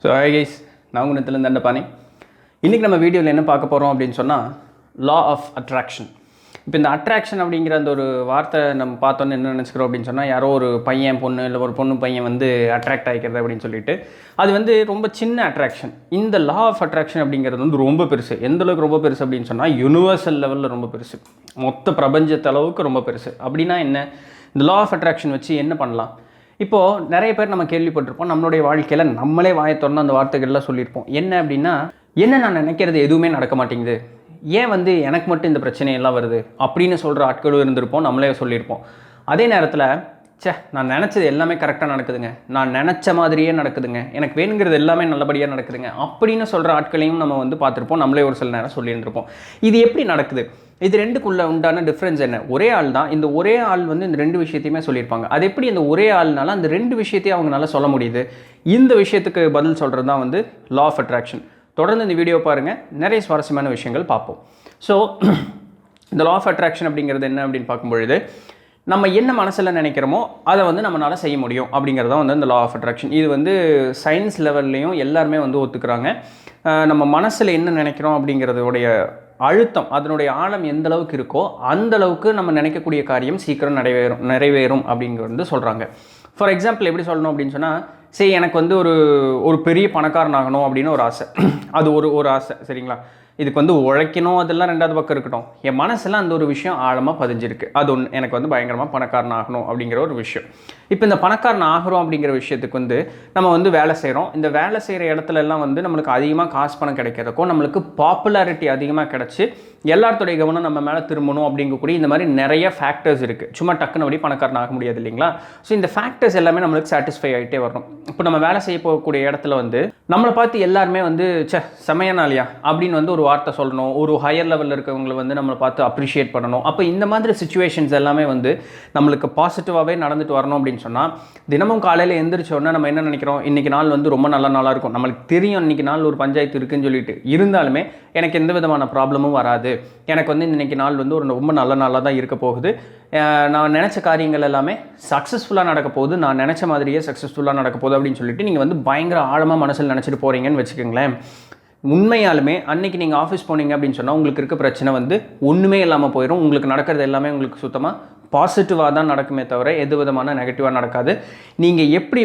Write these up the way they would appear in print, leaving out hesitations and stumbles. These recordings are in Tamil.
ஸோ ஹாய் கைஸ், நான் உங்கள் நித்திலேருந்து தண்டபாணி. இன்றைக்கி நம்ம வீடியோவில் என்ன பார்க்க போகிறோம் அப்படின்னு சொன்னால் லா ஆஃப் அட்ராக்ஷன். இப்போ இந்த அட்ராக்ஷன் அப்படிங்கிற அந்த ஒரு வார்த்தை நம்ம பார்த்தோன்னு என்ன நினச்சிக்கிறோம் அப்படின்னு சொன்னால், யாரோ ஒரு பையன் பொண்ணு இல்லை ஒரு பொண்ணு பையன் வந்து அட்ராக்ட் ஆகிக்கிறது அப்படின்னு சொல்லிட்டு அது வந்து ரொம்ப சின்ன அட்ராக்ஷன். இந்த லா ஆஃப் அட்ராக்ஷன் அப்படிங்கிறது வந்து ரொம்ப பெருசு. எந்தளவுக்கு ரொம்ப பெருசு அப்படின்னு சொன்னால் யூனிவர்சல் லெவலில் ரொம்ப பெருசு, மொத்த பிரபஞ்சத்தளவுக்கு ரொம்ப பெருசு. அப்படின்னா என்ன, இந்த லா ஆஃப் அட்ராக்ஷன் வச்சு என்ன பண்ணலாம்? இப்போது நிறைய பேர் நம்ம கேள்விப்பட்டிருப்போம், நம்மளுடைய வாழ்க்கையில் நம்மளே வாயை திறந்து அந்த வார்த்தைகள்லாம் சொல்லியிருப்போம். என்ன அப்படின்னா, என்ன நான் நினைக்கிறது எதுவுமே நடக்க மாட்டேங்குது, ஏன் வந்து எனக்கு மட்டும் இந்த பிரச்சனையெல்லாம் வருது அப்படின்னு சொல்கிற ஆட்களும் இருந்திருப்போம், நம்மளே சொல்லியிருப்போம். அதே நேரத்தில் நான் நினச்சது எல்லாமே கரெக்டாக நடக்குதுங்க, நான் நினச்ச மாதிரியே நடக்குதுங்க, எனக்கு வேணுங்கிறது எல்லாமே நல்லபடியாக நடக்குதுங்க அப்படின்னு சொல்கிற ஆட்களையும் நம்ம வந்து பார்த்துருப்போம், நம்மளே ஒரு சில நேரம் சொல்லியிருந்திருப்போம். இது எப்படி நடக்குது, இது ரெண்டுக்குள்ளே உண்டான டிஃப்ரென்ஸ் என்ன? ஒரே ஆள் தான், இந்த ஒரே ஆள் வந்து இந்த ரெண்டு விஷயத்தையுமே சொல்லியிருப்பாங்க. அது எப்படி இந்த ஒரே ஆள்னால அந்த ரெண்டு விஷயத்தையும் அவங்களால சொல்ல முடியுது? இந்த விஷயத்துக்கு பதில் சொல்கிறது தான் வந்து லா ஆஃப் அட்ராக்ஷன். தொடர்ந்து இந்த வீடியோ பாருங்கள், நிறைய சுவாரஸ்யமான விஷயங்கள் பார்ப்போம். ஸோ இந்த லா ஆஃப் அட்ராக்ஷன் அப்படிங்கிறது என்ன அப்படின்னு பார்க்கும்பொழுது, நம்ம என்ன மனசில் நினைக்கிறோமோ அதை வந்து நம்மளால் செய்ய முடியும் அப்படிங்கிறது தான் வந்து இந்த லா ஆஃப் அட்ராக்ஷன். இது வந்து சயின்ஸ் லெவல்லையும் எல்லாருமே வந்து ஒத்துக்கிறாங்க. நம்ம மனசில் என்ன நினைக்கிறோம் அப்படிங்கிறதுடைய அழுத்தம், அதனுடைய ஆழம் எந்த அளவுக்கு இருக்கோ அந்த அளவுக்கு நம்ம நினைக்கக்கூடிய காரியம் சீக்கிரம் நிறைவேறும் அப்படிங்கிறது வந்து சொல்கிறாங்க. ஃபார் எக்ஸாம்பிள் எப்படி சொல்லணும் அப்படின்னு சொன்னால், சரி எனக்கு வந்து ஒரு பெரிய பணக்காரன் ஆகணும் அப்படின்னு ஒரு ஆசை, அது ஒரு ஆசை, சரிங்களா? இதுக்கு வந்து உழைக்கணும் அதெல்லாம் ரெண்டாவது பக்கம் இருக்கட்டும், என் மனசில் அந்த ஒரு விஷயம் ஆழமாக பதிஞ்சிருக்கு, அது ஒன்று எனக்கு வந்து பயங்கரமாக பணக்காரன் ஆகணும் அப்படிங்கிற ஒரு விஷயம். இப்போ இந்த பணக்காரன் ஆகிறோம் அப்படிங்கிற விஷயத்துக்கு வந்து நம்ம வந்து வேலை செய்கிறோம். இந்த வேலை செய்கிற இடத்துலலாம் வந்து நம்மளுக்கு அதிகமாக காசு பணம் கிடைக்கிறதுக்கும் நம்மளுக்கு பாப்புலாரிட்டி அதிகமாக கிடச்சி எல்லாத்தோடைய கவனம் நம்ம மேலே திரும்பணும் அப்படிங்கக்கூடிய இந்த மாதிரி நிறைய ஃபேக்டர்ஸ் இருக்குது. சும்மா டக்குன்னு அப்படி பணக்காரன் ஆக முடியாது இல்லைங்களா? ஸோ இந்த ஃபேக்டர்ஸ் எல்லாமே நம்மளுக்கு சாட்டிஸ்ஃபை ஆகிட்டே வரணும். இப்போ நம்ம வேலை செய்ய போகக்கூடிய இடத்துல வந்து நம்மளை பார்த்து எல்லாருமே வந்து செமையானாலியா அப்படின்னு வந்து ஒரு வார்த்தை சொல்லணும், ஒரு ஹையர் லெவலில் இருக்கவங்களை வந்து நம்மளை பார்த்து அப்ரிஷியேட் பண்ணணும். அப்போ இந்த மாதிரி சுச்சுவேஷன்ஸ் எல்லாமே வந்து நம்மளுக்கு பாசிட்டிவாகவே நடந்துட்டு வரணும் அப்படின்னு சொன்னால், தினமும் காலையில் எந்திரிச்சோன்னா நம்ம என்ன நினைக்கிறோம், இன்றைக்கி நாள் வந்து ரொம்ப நல்ல நாளாக இருக்கும், நம்மளுக்கு தெரியும் இன்றைக்கி நாள் ஒரு பஞ்சாயத்து இருக்குதுன்னு சொல்லிட்டு, இருந்தாலுமே எனக்கு எந்த விதமான ப்ராப்ளமும் வராது, எனக்கு வந்து இன்றைக்கி நாள் வந்து ஒரு ரொம்ப நல்ல நாளாக தான் இருக்க போகுது, நான் நினச்ச காரியங்கள் எல்லாமே சக்ஸஸ்ஃபுல்லாக நடக்க போகுது, நான் நினச்ச மாதிரியே சக்ஸஸ்ஃபுல்லாக நடக்க போகுது அப்படின்னு சொல்லிட்டு நீங்கள் வந்து பயங்கர ஆழமாக மனசில் நினச்சிட்டு போகிறீங்கன்னு வச்சுக்கோங்களேன். உண்மையாலுமே அன்றைக்கி நீங்கள் ஆஃபீஸ் போனீங்க அப்படின்னு சொன்னால் உங்களுக்கு இருக்க பிரச்சனை வந்து ஒன்றுமே இல்லாமல் போயிடும். உங்களுக்கு நடக்கிறது எல்லாமே உங்களுக்கு சுத்தமாக பாசிட்டிவாக தான் நடக்குமே தவிர எது விதமான நெகட்டிவாக நடக்காது. நீங்கள் எப்படி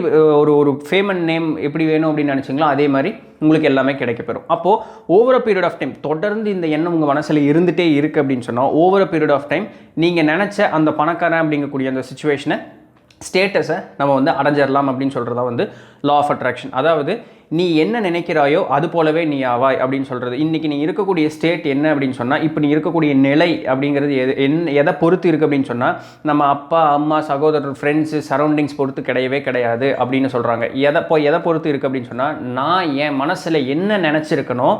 ஒரு ஃபேம் அண்ட் நேம் எப்படி வேணும் அப்படின்னு நினச்சிங்களோ அதே மாதிரி உங்களுக்கு எல்லாமே கிடைக்கப்பெறும். அப்போது over a period of time தொடர்ந்து இந்த எண்ணம் உங்கள் மனசில் இருந்துகிட்டே இருக்குது அப்படின்னு சொன்னால், over a period of time நீங்கள் நினச்ச அந்த பணக்காரன் அப்படிங்கக்கூடிய அந்த சுச்சுவேஷனை ஸ்டேட்டஸை நம்ம வந்து அடைஞ்சிடலாம் அப்படின்னு சொல்கிறதா வந்து லா ஆஃப் அட்ராக்ஷன். அதாவது நீ என்ன நினைக்கிறாயோ அது போலவே நீ ஆவாய் அப்படின்னு சொல்கிறது. இன்றைக்கி நீ இருக்கக்கூடிய ஸ்டேட் என்ன அப்படின்னு சொன்னால், இப்போ நீ இருக்கக்கூடிய நிலை அப்படிங்கிறது எதை பொறுத்து இருக்குது அப்படின்னு சொன்னால், நம்ம அப்பா அம்மா சகோதரர் ஃப்ரெண்ட்ஸு சரௌண்டிங்ஸ் பொறுத்து கிடையவே கிடையாது அப்படின்னு சொல்கிறாங்க. எதை பொறுத்து இருக்குது அப்படின்னு சொன்னால், நான் என் மனசில் என்ன நினச்சிருக்கனோ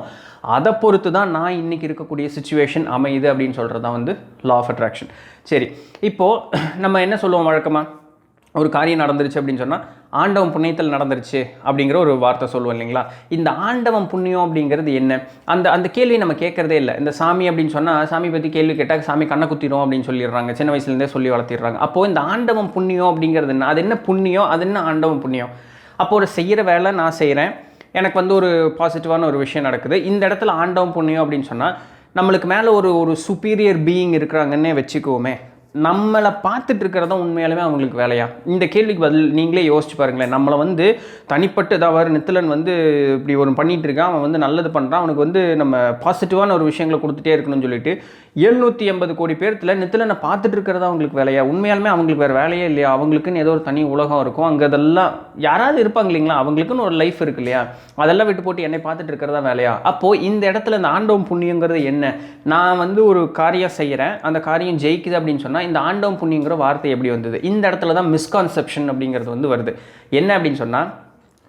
அதை பொறுத்து தான் நான் இன்றைக்கி இருக்கக்கூடிய சுச்சுவேஷன் அமையுது அப்படின்னு சொல்கிறது தான் வந்து லா ஆஃப் அட்ராக்ஷன். சரி, இப்போது நம்ம என்ன சொல்லுவோம் வழக்கமாக, ஒரு காரியம் நடந்துருச்சு அப்படின்னு சொன்னால் ஆண்டவன் புண்ணியத்தில் நடந்துருச்சு அப்படிங்கிற ஒரு வார்த்தை சொல்லுவோம் இல்லைங்களா? இந்த ஆண்டவன் புண்ணியம் அப்படிங்கிறது என்ன? அந்த கேள்வி நம்ம கேட்குறதே இல்லை. இந்த சாமி அப்படின்னு சொன்னால், சாமி பற்றி கேள்வி கேட்டால் சாமி கண்ணை குத்திடும் அப்படின்னு சொல்லிடுறாங்க, சின்ன வயசுலேருந்தே சொல்லி வளர்த்திடுறாங்க. அப்போது இந்த ஆண்டவன் புண்ணியம் அப்படிங்கிறது என்ன? அது என்ன புண்ணியம், அது என்ன ஆண்டவன் புண்ணியம்? அப்போது ஒரு செய்கிற வேலை நான் செய்கிறேன், எனக்கு வந்து ஒரு பாசிட்டிவான ஒரு விஷயம் நடக்குது, இந்த இடத்துல ஆண்டவன் புண்ணியம் அப்படின்னு சொன்னால் நம்மளுக்கு மேலே ஒரு சுப்பீரியர் பீயிங் இருக்கிறாங்கன்னே வச்சுக்குவோமே, நம்மளை பார்த்துட்டு இருக்கிறதா உண்மையாலுமே அவங்களுக்கு வேலையா? இந்த கேள்விக்கு பதில் நீங்களே யோசிச்சு பாருங்களேன். நம்மளை வந்து தனிப்பட்டு ஏதாவது நித்திலன் வந்து இப்படி ஒரு பண்ணிகிட்டு இருக்கான், அவன் வந்து நல்லது பண்ணுறான், அவனுக்கு வந்து நம்ம பாசிட்டிவான ஒரு விஷயங்களை கொடுத்துட்டே இருக்கணும்னு சொல்லிட்டு 780 கோடி பேர்த்தில் நித்திலனை பார்த்துட்டு இருக்கிறதா அவங்களுக்கு வேலையா? உண்மையாலுமே அவங்களுக்கு வேறு வேலையே இல்லையா? அவங்களுக்குன்னு ஏதோ ஒரு தனி உலகம் இருக்கும், அங்கே அதெல்லாம் யாராவது இருப்பாங்க இல்லைங்களா? அவங்களுக்குன்னு ஒரு லைஃப் இருக்கு இல்லையா? அதெல்லாம் விட்டு போட்டு என்னை பார்த்துட்டு இருக்கிறதா வேலையா? அப்போது இந்த இடத்துல இந்த ஆண்டவன் புண்ணியங்கிறது என்ன? நான் வந்து ஒரு காரியம் செய்கிறேன், அந்த காரியம் ஜெயிக்குது அப்படின்னு சொன்னால் இந்த ஆண்டவன் புண்ணியங்கிற வார்த்தை எப்படி வந்தது? இந்த இடத்துல தான் மிஸ்கான்செப்ஷன் அப்படிங்கிறது வந்து வருது. என்ன அப்படின்னு சொன்னால்,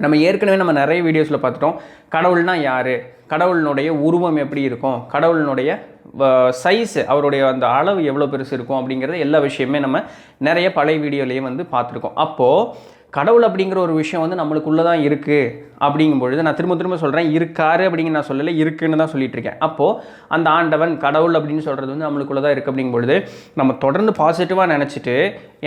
நம்ம ஏற்கனவே நிறைய வீடியோஸில் பார்த்துட்டோம், கடவுள்னா யார், கடவுளினுடைய உருவம் எப்படி இருக்கும், கடவுளினுடைய சைஸு, அவருடைய அந்த அளவு எவ்வளோ பெருசு இருக்கும் அப்படிங்கிறது எல்லா விஷயமே நம்ம நிறைய பழைய வீடியோலேயே வந்து பார்த்துருக்கோம். அப்போது கடவுள் அப்படிங்கிற ஒரு விஷயம் வந்து நம்மளுக்குள்ளே தான் இருக்குது அப்படிங்கும்பொழுது, நான் திரும்ப சொல்கிறேன், இருக்காரு அப்படிங்கிற நான் சொல்லலை, இருக்குன்னு தான் சொல்லிட்டு இருக்கேன். அப்போது அந்த ஆண்டவன் கடவுள் அப்படின்னு சொல்கிறது வந்து நம்மளுக்குள்ளே தான் இருக்குது அப்படிங்கும்பொழுது, நம்ம தொடர்ந்து பாசிட்டிவாக நினச்சிட்டு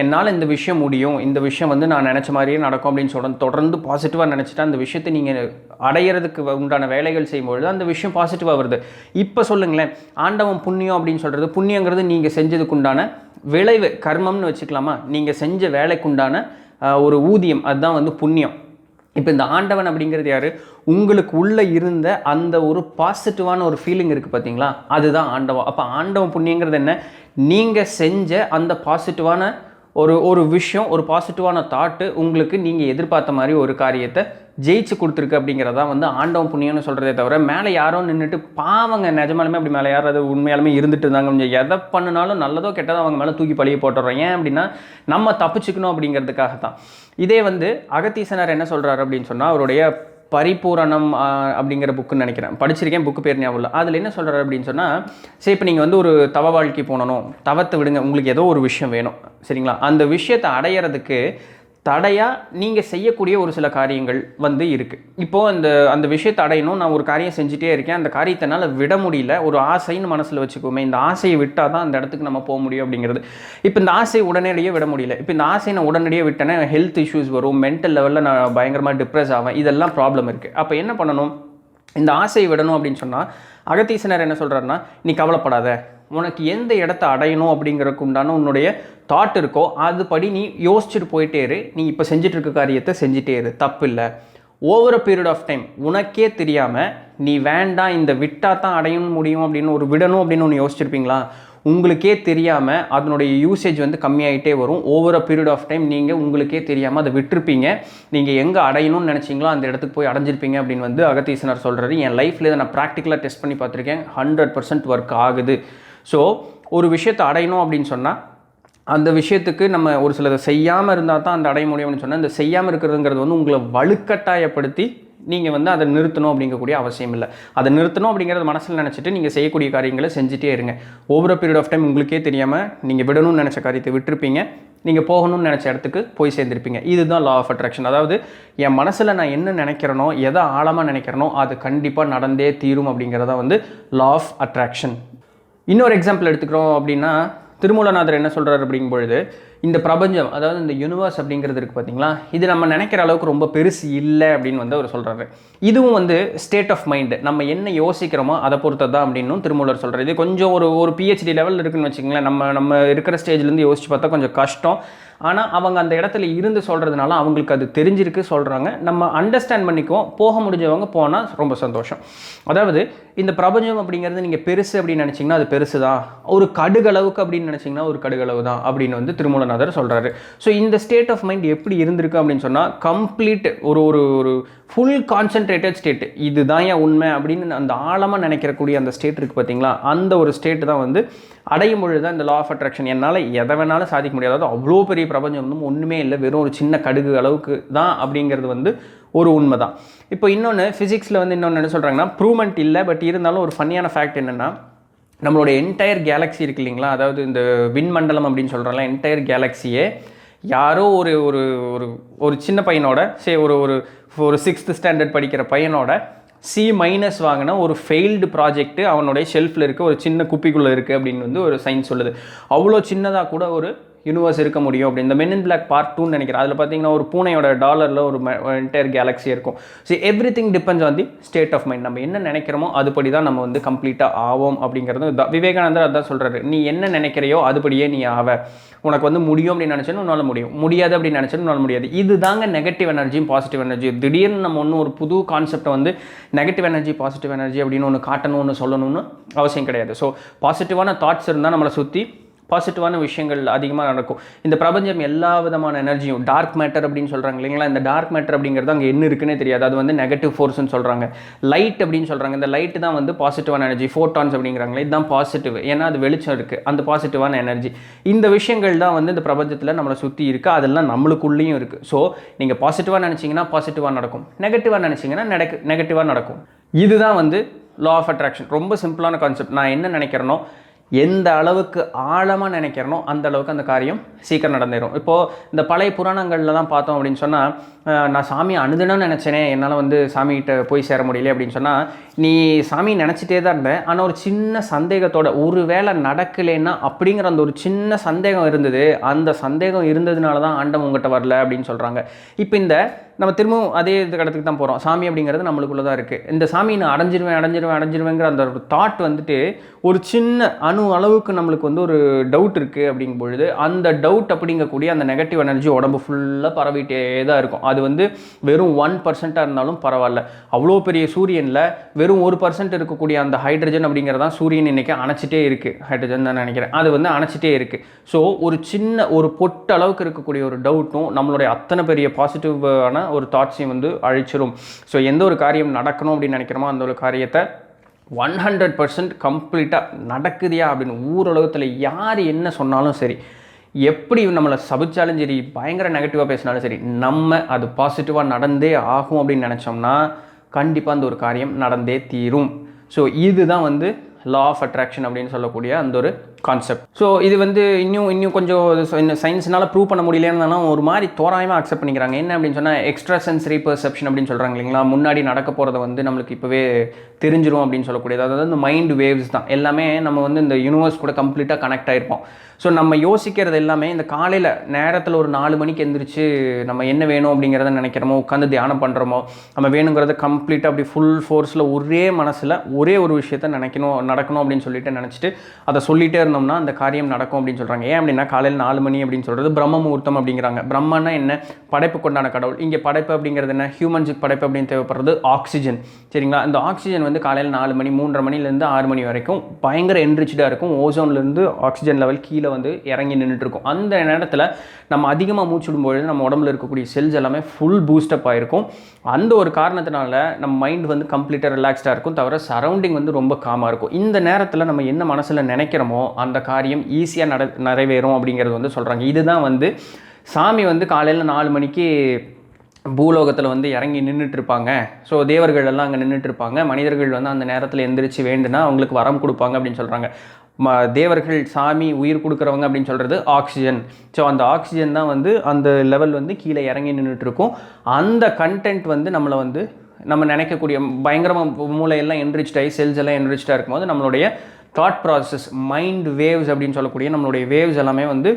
என்னால் இந்த விஷயம் முடியும், இந்த விஷயம் வந்து நான் நினச்ச மாதிரியே நடக்கும் அப்படின்னு தொடர்ந்து பாசிட்டிவாக நினச்சிட்டா அந்த விஷயத்தை நீங்கள் அடையிறதுக்கு உண்டான வேலைகள் செய்யும்பொழுது அந்த விஷயம் பாசிட்டிவாக வருது. இப்போ சொல்லுங்களேன், ஆண்டவன் புண்ணியம் அப்படின்னு சொல்கிறது, புண்ணியங்கிறது நீங்கள் செஞ்சதுக்கு உண்டான விளைவு, கர்மம்னு வச்சுக்கலாமா, நீங்கள் செஞ்ச வேலைக்குண்டான ஒரு ஊதியம், அதுதான் வந்து புண்ணியம். இப்போ இந்த ஆண்டவன் அப்படிங்கிறது யார்? உங்களுக்கு உள்ளே இருந்த அந்த ஒரு பாசிட்டிவான ஒரு ஃபீலிங் இருக்குது பார்த்தீங்களா, அதுதான் ஆண்டவன். அப்போ ஆண்டவன் புண்ணியங்கிறது என்ன? நீங்கள் செஞ்ச அந்த பாசிட்டிவான ஒரு விஷயம், ஒரு பாசிட்டிவான தாட்டு உங்களுக்கு நீங்கள் எதிர்பார்த்த மாதிரி ஒரு காரியத்தை ஜெயிச்சு கொடுத்துருக்கு அப்படிங்கிறதான் வந்து ஆண்டவன் புண்ணியம்னு சொல்கிறதே தவிர, மேலே யாரோ நின்றுட்டு பாவங்க நிஜமாலுமே அப்படி மேலே யாராவது உண்மையாலுமே இருந்துட்டு இருந்தாங்க, கொஞ்சம் எதை பண்ணினாலும் நல்லதோ கெட்டதோ அவங்க மேலே தூக்கி பழிய போட்டுறோம். ஏன் அப்படின்னா நம்ம தப்பிச்சுக்கணும் அப்படிங்கிறதுக்காக தான். இதே வந்து அகத்தீசனார் என்ன சொல்கிறாரு அப்படின்னு சொன்னால், அவருடைய பரிபூரணம் அப்படிங்கிற புக்குன்னு நினைக்கிறேன், படிச்சிருக்கேன், புக்கு பேர் ஞாபகம் இல்லை. அதில் என்ன சொல்கிறாரு அப்படின்னு சொன்னால், சரி இப்போ நீங்கள் வந்து ஒரு தவ வாழ்க்கை போகணும், தவத்தை விடுங்க, உங்களுக்கு ஏதோ ஒரு விஷயம் வேணும் சரிங்களா, அந்த விஷயத்தை அடையிறதுக்கு தடையாக நீங்கள் செய்யக்கூடிய ஒரு சில காரியங்கள் வந்து இருக்குது. இப்போது அந்த விஷயத்தை அடையணும், நான் ஒரு காரியம் செஞ்சுட்டே இருக்கேன், அந்த காரியத்தினால விட முடியல, ஒரு ஆசைன்னு மனசில் வச்சுக்கோமே, இந்த ஆசையை விட்டால் தான் அந்த இடத்துக்கு நம்ம போக முடியும் அப்படிங்கிறது. இப்போ இந்த ஆசையை உடனடியே விட முடியல, இப்போ இந்த ஆசையை நான் உடனடியே விட்டேன்னா ஹெல்த் இஷ்யூஸ் வரும், மென்டல் லெவலில் நான் பயங்கரமாக டிப்ரெஸ் ஆவேன், இதெல்லாம் ப்ராப்ளம் இருக்குது. அப்போ என்ன பண்ணணும்? இந்த ஆசையை விடணும் அப்படின்னு சொன்னால் அகத்தீசனர் என்ன சொல்கிறாருன்னா, நீ கவலைப்படாத, உனக்கு எந்த இடத்த அடையணும் அப்படிங்கிறதுக்கு உண்டான உன்னுடைய தாட் இருக்கோ அதுபடி நீ யோசிச்சுட்டு போயிட்டே இரு, நீ இப்போ செஞ்சுட்டு இருக்க காரியத்தை செஞ்சுட்டே இரு, தப்பு இல்லை. Over a period of time உனக்கே தெரியாமல் நீ வேண்டாம், இந்த விட்டால் தான் அடையணும் முடியும் அப்படின்னு ஒரு விடணும் அப்படின்னு ஒன்று யோசிச்சிருப்பீங்களா, உங்களுக்கே தெரியாமல் அதனுடைய யூசேஜ் வந்து கம்மியாகிட்டே வரும். Over a period of time நீங்கள் உங்களுக்கே தெரியாமல் அதை விட்டுருப்பீங்க, நீங்கள் எங்கே அடையணும்னு நினச்சிங்களோ அந்த இடத்துக்கு போய் அடைஞ்சிருப்பீங்க அப்படின்னு வந்து அகத்தீசனார் சொல்கிறாரு. என் லைஃப்பில் இதை நான் ப்ராக்டிக்கலாக டெஸ்ட் பண்ணி பார்த்துருக்கேன், 100% ஒர்க் ஆகுது. ஸோ ஒரு விஷயத்தை அடையணும் அப்படின்னு சொன்னால் அந்த விஷயத்துக்கு நம்ம ஒரு சிலதை செய்யாமல் இருந்தால் தான் அந்த அடைய முடியும்னு சொன்னால், இந்த செய்யாமல் இருக்கிறதுங்கிறது வந்து உங்களை வலுக்கட்டாயப்படுத்தி நீங்கள் வந்து அதை நிறுத்தணும் அப்படிங்கக்கூடிய அவசியம் இல்லை. அதை நிறுத்தணும் அப்படிங்கிறத மனசில் நினச்சிட்டு நீங்கள் செய்யக்கூடிய காரியங்களை செஞ்சுட்டே இருங்க. ஓவர் பீரியட் ஆஃப் டைம் உங்களுக்கே தெரியாமல் நீங்கள் விடணும்னு நினச்ச காரியத்தை விட்டுருப்பீங்க, நீங்கள் போகணும்னு நினச்ச இடத்துக்கு போய் சேர்ந்துருப்பீங்க. இதுதான் லா ஆஃப் அட்ராக்ஷன். அதாவது என் மனசில் நான் என்ன நினைக்கிறேனோ, எதை ஆழமாக நினைக்கிறேனோ அது கண்டிப்பாக நடந்தே தீரும் அப்படிங்கிறதா வந்து லா ஆஃப் அட்ராக்ஷன். இன்னொரு எக்ஸாம்பிள் எடுத்துக்கிறோம் அப்படின்னா, திருமூலநாதர் என்ன சொல்கிறார் அப்படிங்கும்பொழுது, இந்த பிரபஞ்சம், அதாவது இந்த யூனிவர்ஸ் அப்படிங்கிறது இருக்குது பார்த்தீங்களா, இது நம்ம நினைக்கிற அளவுக்கு ரொம்ப பெருசு இல்லை அப்படின்னு வந்து அவர் சொல்கிறாரு. இதுவும் வந்து ஸ்டேட் ஆஃப் மைண்டு, நம்ம என்ன யோசிக்கிறோமோ அதை பொறுத்தது தான் அப்படின்னும் திருமூலர் சொல்கிறார். இது கொஞ்சம் ஒரு PhD லெவல் இருக்குதுன்னு வச்சுக்கோங்களேன். நம்ம இருக்கிற ஸ்டேஜ்லேருந்து யோசிச்சு பார்த்தா கொஞ்சம் கஷ்டம். ஆனால் அவங்க அந்த இடத்துல இருந்து சொல்கிறதுனால அவங்களுக்கு அது தெரிஞ்சிருக்கு, சொல்கிறாங்க, நம்ம அண்டர்ஸ்டாண்ட் பண்ணிக்குவோம். போக முடிஞ்சவங்க போனால் ரொம்ப சந்தோஷம். அதாவது இந்த பிரபஞ்சம் அப்படிங்கிறது நீங்கள் பெருசு அப்படின்னு நினச்சிங்கன்னா அது பெருசு தான், ஒரு கடுகளவுக்கு அப்படின்னு நினச்சிங்கன்னா ஒரு கடுகளவு தான் அப்படின்னு வந்து திருமூலநாதர் சொல்கிறாரு. ஸோ இந்த ஸ்டேட் ஆஃப் மைண்ட் எப்படி இருந்திருக்கு அப்படின்னு சொன்னால், கம்ப்ளீட் ஒரு ஃபுல் கான்சென்ட்ரேட்டட் ஸ்டேட், இதுதான் ஏன் உண்மை அப்படின்னு அந்த ஆழமாக நினைக்கிறக்கூடிய அந்த ஸ்டேட் இருக்குது பார்த்தீங்களா, அந்த ஒரு ஸ்டேட் தான் வந்து அடையும் பொழுது தான் இந்த லா ஆஃப் அட்ராக்ஷன். என்னால் எதை வேணாலும் சாதிக்க முடியாது, அதாவது அவ்வளோ பெரிய பிரபஞ்சம் வந்து ஒன்றுமே இல்லை, வெறும் ஒரு சின்ன கடுகு அளவுக்கு தான் அப்படிங்கிறது வந்து ஒரு உண்மை தான். இப்போ இன்னொன்று ஃபிசிக்ஸில் வந்து இன்னொன்று என்ன சொல்கிறாங்கன்னா, ப்ரூவ்மெண்ட் இல்லை, பட் இருந்தாலும் ஒரு ஃபன்னியான ஃபேக்ட் என்னென்னா, நம்மளோட என்டையர் கேலக்ஸி இருக்குது இல்லைங்களா, அதாவது இந்த விண்மண்டலம் அப்படின்னு சொல்கிறோம்ல, என்டையர் கேலக்ஸியே யாரோ ஒரு சின்ன பையனோட ஒரு 6th ஸ்டாண்டர்ட் படிக்கிற பையனோட C- வாங்கின ஒரு ஃபெயில்டு ப்ராஜெக்ட்டு அவனுடைய ஷெல்ஃபில் இருக்க ஒரு சின்ன குப்பிக்குள்ளே இருக்குது அப்படின்னு வந்து ஒரு சயின்ஸ் சொல்லுது. அவ்வளோ சின்னதாக கூட ஒரு யூனிவர்ஸ் இருக்க முடியும் அப்படி. இந்த Men in Black Part 2 நினைக்கிறேன், அதில் பார்த்தீங்கன்னா ஒரு பூனையோட டாலரில் ஒரு என்டையர் கேலக்ஸி இருக்கும். So everything depends on the state of mind. நம்ம என்ன நினைக்கிறோமோ அதுபடி தான் நம்ம வந்து கம்ப்ளீட்டாக ஆவோம் அப்படிங்கிறது விவேகானந்தர் அதான் சொல்கிறாரு. நீ என்ன நினைக்கிறையோ அதுபடியே நீ ஆவ. உனக்கு வந்து முடியும் அப்படின்னு நினச்சேன்னு உன்னால் முடியும், முடியாது அப்படின்னு நினச்சேன்னு உன்னால் முடியாது. இதுதாங்க நெகட்டிவ் எனர்ஜியும் பாசிட்டிவ் எனர்ஜி. திடீர்னு நம்ம ஒன்றும் ஒரு புது கான்செப்டை வந்து நெகட்டிவ் எனர்ஜி பாசிட்டிவ் எனர்ஜி அப்படின்னு ஒன்று காட்டணும்னு சொல்லணும்னு அவசியம் கிடையாது. ஸோ பாசிட்டிவான தாட்ஸ் இருந்தால் நம்மளை சுற்றி பாசிட்டிவான விஷயங்கள் அதிகமாக நடக்கும். இந்த பிரபஞ்சம் எல்லா விதமான எனர்ஜியும், டார்க் மேட்டர் அப்படின்னு சொல்கிறாங்க இல்லைங்களா, இந்த டார்க் மேட்டர் அப்படிங்கிறது அங்கே என்ன இருக்குன்னே தெரியாது, அது வந்து நெகட்டிவ் ஃபோர்ஸ்ன்னு சொல்கிறாங்க. லைட் அப்படின்னு சொல்கிறாங்க, இந்த லைட்டு தான் வந்து பாசிட்டிவான எனர்ஜி, ஃபோட்டான்ஸ் அப்படிங்கிறாங்களே, இதுதான் பாசிட்டிவ், ஏன்னா அது வெளிச்சம் இருக்குது, அந்த பாசிட்டிவான எனர்ஜி. இந்த விஷயங்கள் தான் வந்து இந்த பிரபஞ்சத்தில் நம்மளை சுற்றி இருக்குது, அதெல்லாம் நம்மளுக்குள்ளேயும் இருக்குது. ஸோ நீங்கள் பாசிட்டிவாக நினச்சிங்கன்னா பாசிட்டிவாக நடக்கும், நெகட்டிவாக நினச்சிங்கன்னா நெகட்டிவாக நடக்கும். இதுதான் வந்து லா ஆஃப் அட்ராக்ஷன். ரொம்ப சிம்பிளான கான்செப்ட். நான் என்ன நினைக்கிறேனோ, எந்த அளவுக்கு ஆழமாக நினைக்கிறனோ அந்த அளவுக்கு அந்த காரியம் சீக்கிரம் நடந்துடும். இப்போது இந்த பழைய புராணங்களில் தான் பார்த்தோம் அப்படின்னு சொன்னால், நான் சாமியை அணுதுன்னு நினச்சேனே, என்னால் வந்து சாமிகிட்ட போய் சேர முடியல அப்படின்னு சொன்னால், நீ சாமி நினச்சிட்டே தான் இருந்தேன், ஆனால் ஒரு சின்ன சந்தேகத்தோட, ஒரு வேளை நடக்கலைன்னா அப்படிங்கிற அந்த ஒரு சின்ன சந்தேகம் இருந்தது, அந்த சந்தேகம் இருந்ததுனால தான் ஆண்டவன் உங்கள்கிட்ட வரல அப்படின்னு சொல்கிறாங்க. இப்போ இந்த நம்ம திரும்பவும் அதே இடத்துக்கு தான் போகிறோம். சாமி அப்படிங்கிறது நம்மளுக்குள்ளே தான் இருக்குது. இந்த சாமி நான் அடைஞ்சிருவேங்கிற அந்த ஒரு தாட் வந்துட்டு ஒரு சின்ன அணு அளவுக்கு நம்மளுக்கு வந்து ஒரு டவுட் இருக்குது அப்படிங்கும் பொழுது அந்த டவுட் அப்படிங்கக்கூடிய அந்த நெகட்டிவ் எனர்ஜி உடம்பு ஃபுல்லாக பரவிட்டே தான் இருக்கும். அது வந்து வெறும் 1% இருந்தாலும் பரவாயில்ல. அவ்வளோ பெரிய சூரியனில் வெறும் 1% இருக்கக்கூடிய அந்த ஹைட்ரஜன் அப்படிங்கிறதான் சூரியன் இன்றைக்கி அணைச்சிட்டே இருக்குது. ஹைட்ரஜன் தான் நினைக்கிறேன். அது வந்து அணைச்சிட்டே இருக்குது. ஸோ ஒரு சின்ன ஒரு பொட்டு அளவுக்கு இருக்கக்கூடிய ஒரு டவுட்டும் நம்மளுடைய அத்தனை பெரிய பாசிட்டிவான ஒரு தாட்ஸையும் வந்து அழிச்சிரும். ஸோ எந்த ஒரு காரியம் நடக்கணும் அப்படின்னு நினைக்கிறோமோ அந்த ஒரு காரியத்தை 100% கம்ப்ளீட்டாக நடக்குதியா அப்படின்னு ஊரலகத்தில் யார் என்ன சொன்னாலும் சரி, எப்படி நம்மளை சபிச்சாலும் சரி, பயங்கர நெகட்டிவாக பேசினாலும் சரி, நம்ம அது பாசிட்டிவாக நடந்தே ஆகும் அப்படின்னு நினச்சோம்னா கண்டிப்பாக அந்த ஒரு காரியம் நடந்தே தீரும். ஸோ இதுதான் வந்து லா ஆஃப் அட்ராக்ஷன் அப்படின்னு சொல்லக்கூடிய அந்த ஒரு கான்செப்ட். ஸோ இது வந்து இன்னும் கொஞ்சம் சயின்ஸ்னால் ப்ரூவ் பண்ண முடியலன்னா ஒரு மாதிரி தோராயமாக அக்செப்ட் பண்ணிக்கிறாங்க. என்ன அப்படின்னு சொன்னால் எக்ஸ்ட்ரா சென்சரி பெர்செப்ஷன் அப்படின்னு சொல்கிறாங்க இல்லைங்களா. முன்னாடி நடக்க போகிறத வந்து நம்மளுக்கு இப்போவே தெரிஞ்சிடும் அப்படின்னு சொல்லக்கூடியது. அதாவது இந்த மைண்ட் வேவ்ஸ் தான் எல்லாமே. நம்ம வந்து இந்த யூனிவர்ஸ் கூட கம்ப்ளீட்டாக கனெக்ட் ஆகிருப்போம். ஸோ நம்ம யோசிக்கிறது எல்லாமே இந்த காலையில் நேரத்தில் ஒரு 4 மணிக்கு எந்திரிச்சு நம்ம என்ன வேணும் அப்படிங்கிறத நினைக்கிறோமோ, உட்காந்து தியானம் பண்ணுறோமோ, நம்ம வேணுங்கிறத கம்ப்ளீட்டாக அப்படி ஃபுல் ஃபோர்ஸில் ஒரே மனசில் ஒரே ஒரு விஷயத்த நடக்கணும் அப்படின்னு சொல்லிட்டு நினச்சிட்டு அதை சொல்லிகிட்டே இருந்தோம்னா அந்த காரியம் நடக்கும் அப்படின்னு சொல்கிறாங்க. ஏன் அப்படின்னா காலையில் 4 மணி அப்படின்னு சொல்கிறது பிரம்ம முகூர்த்தம் அப்படிங்கிறாங்க. பிரம்மன்னா என்ன? படைப்பு கொண்டான கடவுள். இங்கே படைப்பு அப்படிங்கிறது என்ன? ஹியூமன்ஸுக்கு படைப்பு அப்படின்னு தேவைப்படுறது ஆக்சிஜன். சரிங்களா? இந்த ஆக்சிஜன் வந்து காலையில் 4 மணி 3:30 மணிலேருந்து 6 மணி வரைக்கும் பயங்கர என்ரிச்சாக இருக்கும். ஓசோன்லேருந்து ஆக்சிஜன் லெவல் கீழே வந்து இறங்கி நின்றுட்டு இருக்கும். அந்த நேரத்தில் நம்ம அதிகமாக மூச்சு விடும்பொழுது நம்ம உடம்புல இருக்கக்கூடிய செல்ஸ் எல்லாமே ஃபுல் பூஸ்டப் ஆகிருக்கும். அந்த ஒரு காரணத்தினால நம்ம மைண்ட் வந்து கம்ப்ளீட்டாக ரிலாக்ஸ்டாக இருக்கும். தவிர சரௌண்டிங் வந்து ரொம்ப காமாக இருக்கும். இந்த நேரத்தில் நம்ம என்ன மனசில் நினைக்கிறோமோ அந்த காரியம் ஈஸியாக நிறைவேறும் அப்படிங்கிறது வந்து சொல்கிறாங்க. இதுதான் வந்து சாமி வந்து காலையில் 4 மணிக்கு பூலோகத்தில் வந்து இறங்கி நின்றுட்டுருப்பாங்க. ஸோ தேவர்கள் எல்லாம் அங்கே நின்றுட்டுருப்பாங்க. மனிதர்கள் வந்து அந்த நேரத்தில் எந்திரிச்சு வேண்டுனா அவங்களுக்கு வரம் கொடுப்பாங்க அப்படின்னு சொல்கிறாங்க. தேவர்கள் சாமி உயிர் கொடுக்குறவங்க அப்படின்னு சொல்கிறது ஆக்சிஜன். ஸோ அந்த ஆக்சிஜன் தான் வந்து அந்த லெவல் வந்து கீழே இறங்கி நின்றுட்டுருக்கும். அந்த கண்டென்ட் வந்து நம்மளை வந்து நம்ம நினைக்கக்கூடிய பயங்கரமாக மூளையெல்லாம் என்ரிச்டாகி செல்ஸ் எல்லாம் என்ரிச்டாக இருக்கும்போது நம்மளுடைய தாட் ப்ராசஸ் மைண்ட் வேவ்ஸ் அப்படின்னு சொல்லக்கூடிய நம்மளுடைய வேவ்ஸ் எல்லாமே வந்து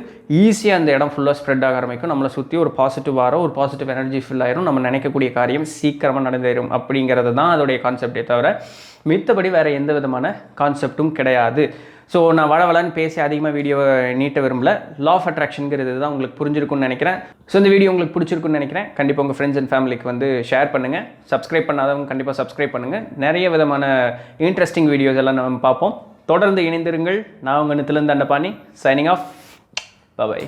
ஈஸியாக அந்த இடம் ஃபுல்லாக ஸ்ப்ரெட் ஆக ஆரம்பிக்கும். நம்மளை சுற்றி ஒரு பாசிட்டிவ் ஒரு பாசிட்டிவ் எனர்ஜி ஃபில் ஆயிரும். நம்ம நினைக்கக்கூடிய காரியம் சீக்கிரமாக நடந்தேறும் அப்படிங்கிறது தான் அதோடைய கான்செப்டே தவிர மித்தபடி வேறு எந்த விதமான கான்செப்டும் கிடையாது. ஸோ நான் வளவலன்னு பேசி அதிகமாக வீடியோவை நீட்ட விரும்பல. லா ஆஃப் அட்ராக்ஷனுங்கிறது தான் உங்களுக்கு புரிஞ்சிருக்குன்னு நினைக்கிறேன். ஸோ இந்த வீடியோ உங்களுக்கு பிடிச்சிருக்குன்னு நினைக்கிறேன். கண்டிப்பாக உங்கள் ஃப்ரெண்ட்ஸ் அண்ட் ஃபேமிலிக்கு வந்து ஷேர் பண்ணுங்கள். சப்ஸ்கிரைப் பண்ணாதவங்க கண்டிப்பாக சப்ஸ்கிரைப் பண்ணுங்கள். நிறைய விதமான இன்ட்ரெஸ்டிங் வீடியோஸ் எல்லாம் நம்ம பார்ப்போம். தொடர்ந்து இணைந்திருங்கள். நான் உங்கள் நித்திலிருந்து தண்டபாணி சைனிங் ஆஃப். பை.